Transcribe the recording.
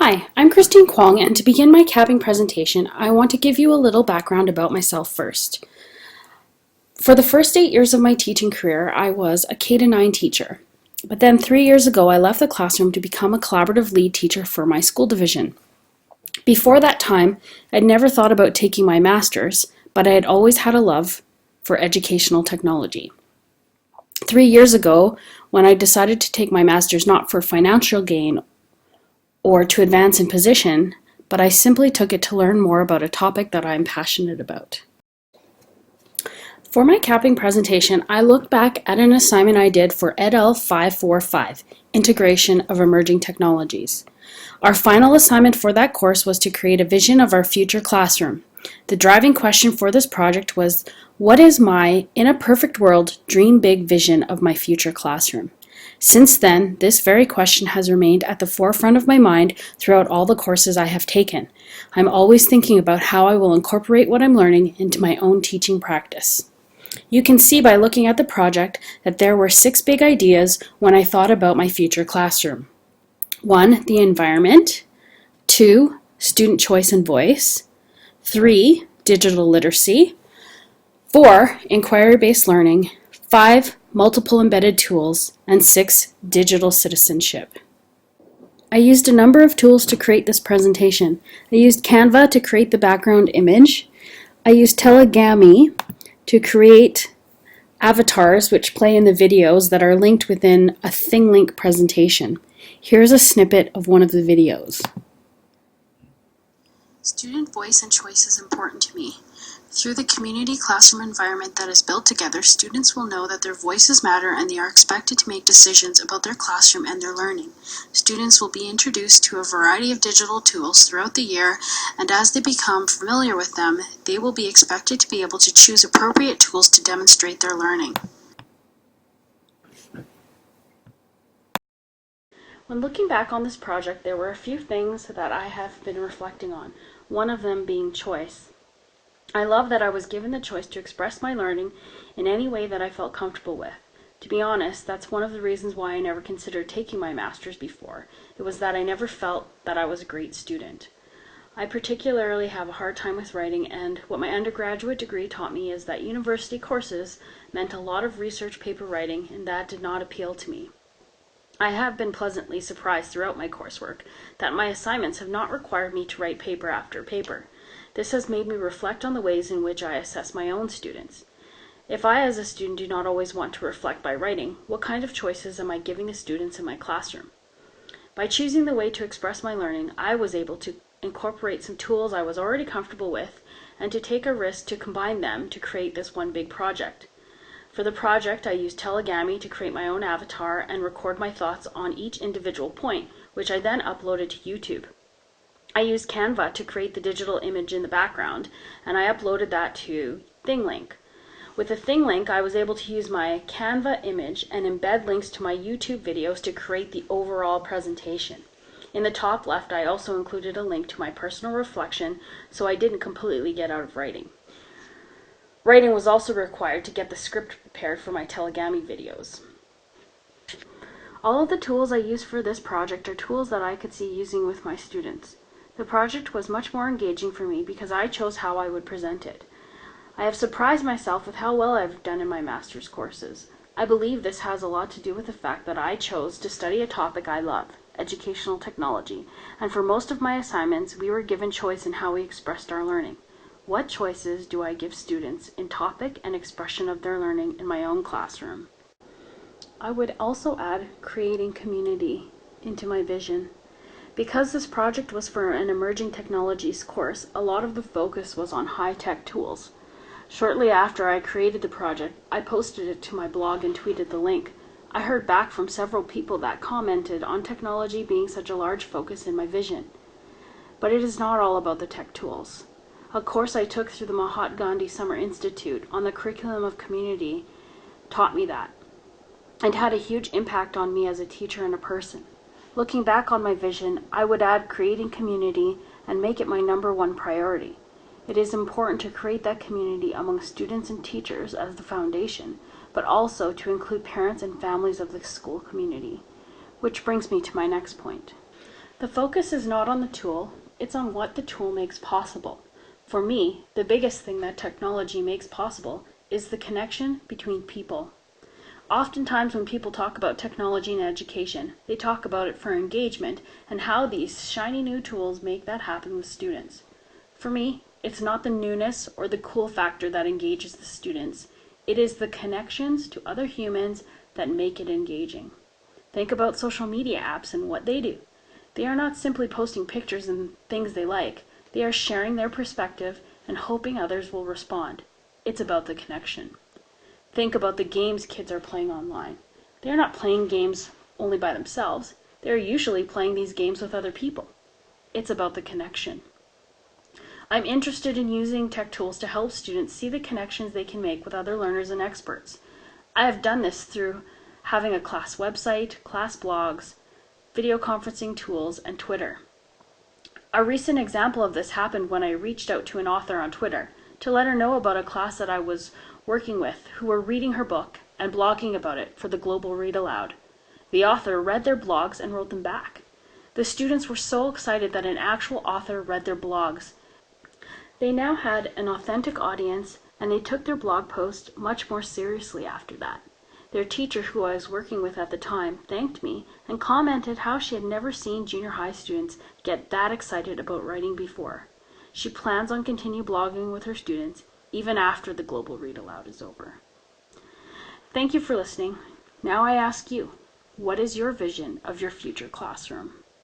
Hi, I'm Christine Kwong, and to begin my capping presentation, I want to give you a little background about myself first. For the first 8 years of my teaching career, I was a K-9 teacher. But then 3 years ago, I left the classroom to become a collaborative lead teacher for my school division. Before that time, I'd never thought about taking my master's, but I had always had a love for educational technology. 3 years ago, when I decided to take my master's not for financial gain or to advance in position, but I simply took it to learn more about a topic that I'm passionate about. For my capping presentation, I looked back at an assignment I did for EdL 545, Integration of Emerging Technologies. Our final assignment for that course was to create a vision of our future classroom. The driving question for this project was, what is my, in a perfect world, dream big vision of my future classroom? Since then, this very question has remained at the forefront of my mind throughout all the courses I have taken. I'm always thinking about how I will incorporate what I'm learning into my own teaching practice. You can see by looking at the project that there were 6 big ideas when I thought about my future classroom. 1, the environment. 2, student choice and voice. 3, digital literacy. 4, inquiry-based learning. 5, multiple embedded tools. And 6, digital citizenship. I used a number of tools to create this presentation. I used Canva to create the background image. I used Telegami to create avatars which play in the videos that are linked within a ThingLink presentation. Here's a snippet of one of the videos. Student voice and choice is important to me. Through the community classroom environment that is built together, students will know that their voices matter and they are expected to make decisions about their classroom and their learning. Students will be introduced to a variety of digital tools throughout the year, and as they become familiar with them, they will be expected to be able to choose appropriate tools to demonstrate their learning. When looking back on this project, there were a few things that I have been reflecting on, one of them being choice. I love that I was given the choice to express my learning in any way that I felt comfortable with. To be honest, that's one of the reasons why I never considered taking my master's before. It was that I never felt that I was a great student. I particularly have a hard time with writing, and what my undergraduate degree taught me is that university courses meant a lot of research paper writing, and that did not appeal to me. I have been pleasantly surprised throughout my coursework that my assignments have not required me to write paper after paper. This has made me reflect on the ways in which I assess my own students. If I as a student do not always want to reflect by writing, what kind of choices am I giving the students in my classroom? By choosing the way to express my learning, I was able to incorporate some tools I was already comfortable with and to take a risk to combine them to create this one big project. For the project, I used Telegami to create my own avatar and record my thoughts on each individual point, which I then uploaded to YouTube. I used Canva to create the digital image in the background, and I uploaded that to ThingLink. With the ThingLink, I was able to use my Canva image and embed links to my YouTube videos to create the overall presentation. In the top left, I also included a link to my personal reflection, so I didn't completely get out of writing. Writing was also required to get the script prepared for my Telegami videos. All of the tools I used for this project are tools that I could see using with my students. The project was much more engaging for me because I chose how I would present it. I have surprised myself with how well I've done in my master's courses. I believe this has a lot to do with the fact that I chose to study a topic I love, educational technology, and for most of my assignments we were given choice in how we expressed our learning. What choices do I give students in topic and expression of their learning in my own classroom? I would also add creating community into my vision. Because this project was for an emerging technologies course, a lot of the focus was on high-tech tools. Shortly after I created the project, I posted it to my blog and tweeted the link. I heard back from several people that commented on technology being such a large focus in my vision. But it is not all about the tech tools. A course I took through the Mahatma Gandhi Summer Institute on the curriculum of community taught me that. It had a huge impact on me as a teacher and a person. Looking back on my vision, I would add creating community and make it my #1 priority. It is important to create that community among students and teachers as the foundation, but also to include parents and families of the school community. Which brings me to my next point. The focus is not on the tool, it's on what the tool makes possible. For me, the biggest thing that technology makes possible is the connection between people. Oftentimes when people talk about technology and education, they talk about it for engagement and how these shiny new tools make that happen with students. For me, it's not the newness or the cool factor that engages the students. It is the connections to other humans that make it engaging. Think about social media apps and what they do. They are not simply posting pictures and things they like. They are sharing their perspective and hoping others will respond. It's about the connection. Think about the games kids are playing online. They are not playing games only by themselves. They are usually playing these games with other people. It's about the connection. I'm interested in using tech tools to help students see the connections they can make with other learners and experts. I have done this through having a class website, class blogs, video conferencing tools, and Twitter. A recent example of this happened when I reached out to an author on Twitter to let her know about a class that I was working with who were reading her book and blogging about it for the Global Read Aloud. The author read their blogs and wrote them back. The students were so excited that an actual author read their blogs. They now had an authentic audience, and they took their blog post much more seriously after that. Their teacher, who I was working with at the time, thanked me and commented how she had never seen junior high students get that excited about writing before. She plans on continue blogging with her students even after the Global Read Aloud is over. Thank you for listening. Now I ask you, what is your vision of your future classroom?